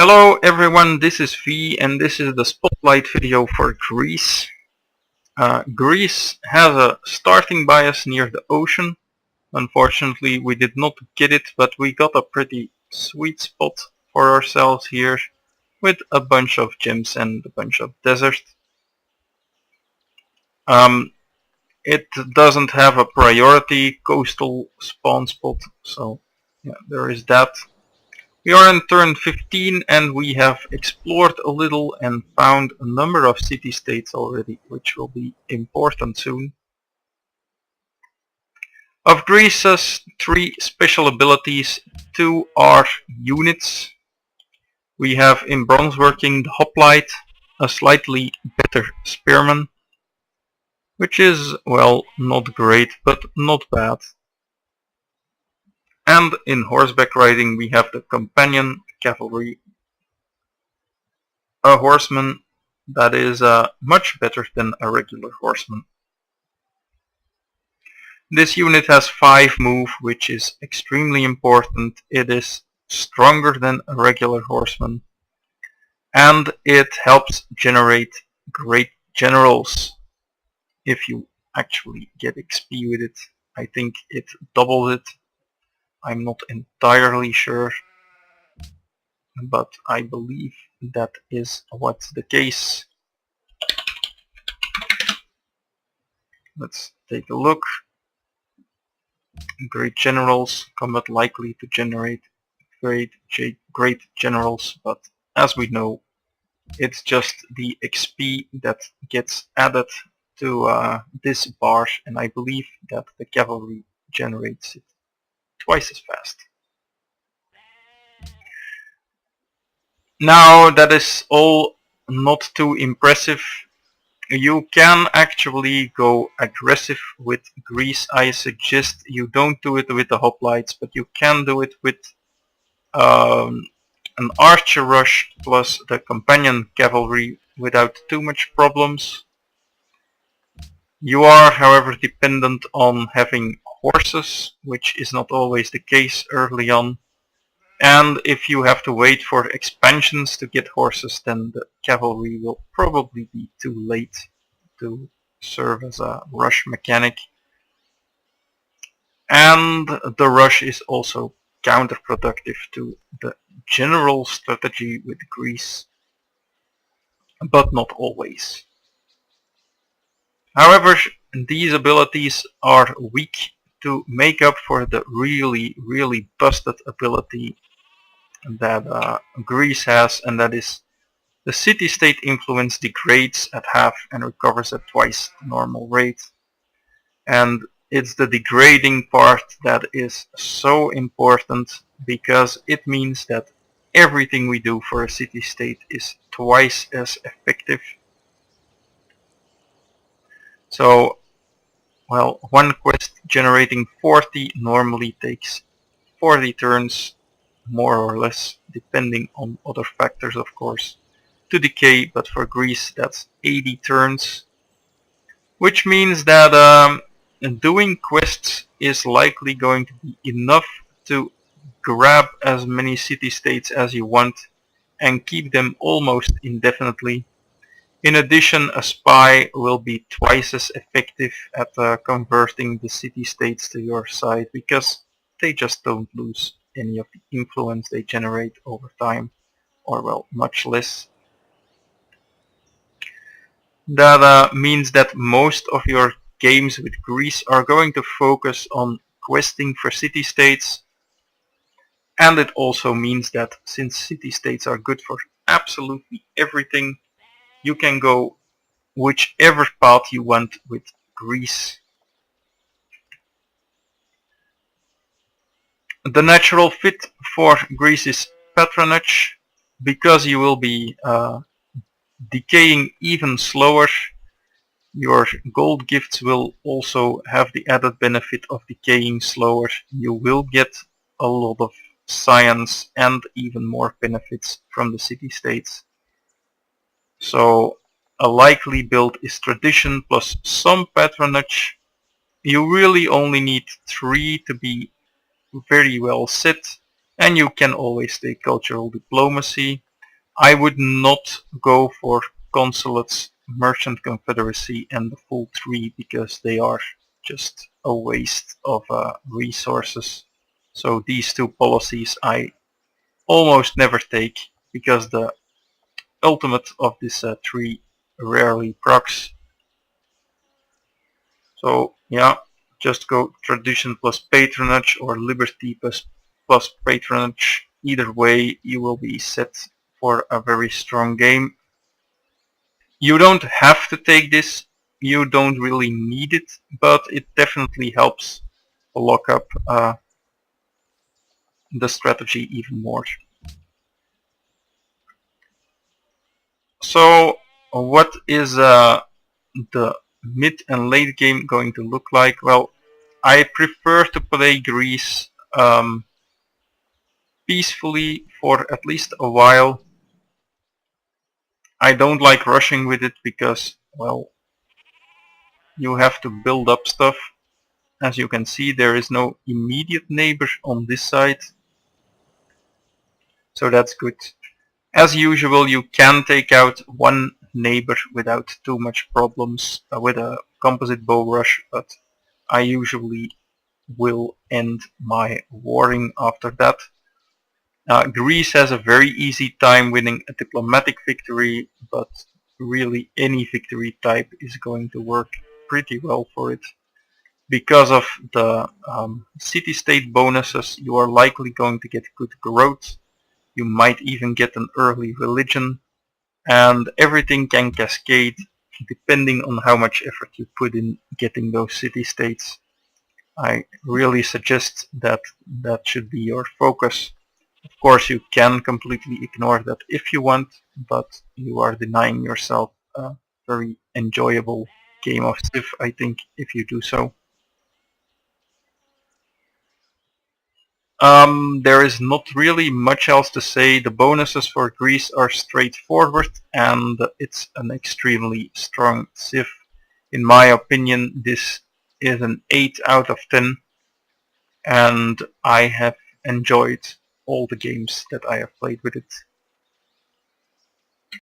Hello everyone, this is V and this is the spotlight video for Greece. Greece has a starting bias near the ocean. Unfortunately we did not get it, but we got a pretty sweet spot for ourselves here with a bunch of gems and a bunch of desert. It doesn't have a priority coastal spawn spot, so yeah, there is that. We are in turn 15 and we have explored a little and found a number of city-states already, which will be important soon. Of Greece's 3 special abilities, 2 are units. We have in bronzeworking the Hoplite, a slightly better spearman, which is, well, not great, but not bad. And in horseback riding we have the companion Cavalry, a horseman that is much better than a regular horseman. This unit has 5 move, which is extremely important. It is stronger than a regular horseman and it helps generate great generals if you actually get XP with it. I think it doubles it. I'm not entirely sure, but I believe that is what's the case. Let's take a look. Great generals, combat likely to generate great generals, but as we know, it's just the XP that gets added to this bar, and I believe that the cavalry generates it twice as fast. Now that is all not too impressive. You can actually go aggressive with Greece. I suggest you don't do it with the Hoplites, but you can do it with an archer rush plus the companion cavalry without too much problems. You are, however, dependent on having horses, which is not always the case early on. And if you have to wait for expansions to get horses, then the cavalry will probably be too late to serve as a rush mechanic. And the rush is also counterproductive to the general strategy with Greece, but not always. However, these abilities are weak to make up for the really busted ability that Greece has, and that is the city-state influence degrades at half and recovers at twice the normal rate. And it's the degrading part that is so important, because it means that everything we do for a city-state is twice as effective. So, well, one quest generating 40 normally takes 40 turns, more or less, depending on other factors of course, to decay, but for Greece that's 80 turns. Which means that doing quests is likely going to be enough to grab as many city-states as you want and keep them almost indefinitely. In addition, a spy will be twice as effective at converting the city-states to your side, because they just don't lose any of the influence they generate over time, or well, much less. That means that most of your games with Greece are going to focus on questing for city-states, and it also means that since city-states are good for absolutely everything, you can go whichever path you want with Greece. The natural fit for Greece is patronage, because you will be decaying even slower. Your gold gifts will also have the added benefit of decaying slower. You will get a lot of science and even more benefits from the city-states. So a likely build is tradition plus some patronage. You really only need 3 to be very well set, and you can always take cultural diplomacy. I would not go for consulates, Merchant Confederacy and the full 3 because they are just a waste of resources. So these two policies I almost never take because the ultimate of this tree rarely procs. So yeah, just go tradition plus patronage or liberty plus patronage. Either way, you will be set for a very strong game. You don't have to take this, you don't really need it, but it definitely helps lock up the strategy even more. So what is the mid and late game going to look like? Well, I prefer to play Greece peacefully for at least a while. I don't like rushing with it because, well, you have to build up stuff. As you can see, there is no immediate neighbor on this side, so that's good. As usual, you can take out one neighbor without too much problems with a composite bow rush, but I usually will end my warring after that. Greece has a very easy time winning a diplomatic victory, but really any victory type is going to work pretty well for it. Because of the city-state bonuses, you are likely going to get good growth. You might even get an early religion, and everything can cascade depending on how much effort you put in getting those city-states. I really suggest that that should be your focus. Of course, you can completely ignore that if you want, but you are denying yourself a very enjoyable game of Civ, I think, if you do so. There is not really much else to say. The bonuses for Greece are straightforward and it's an extremely strong Civ. In my opinion, this is an 8 out of 10 and I have enjoyed all the games that I have played with it.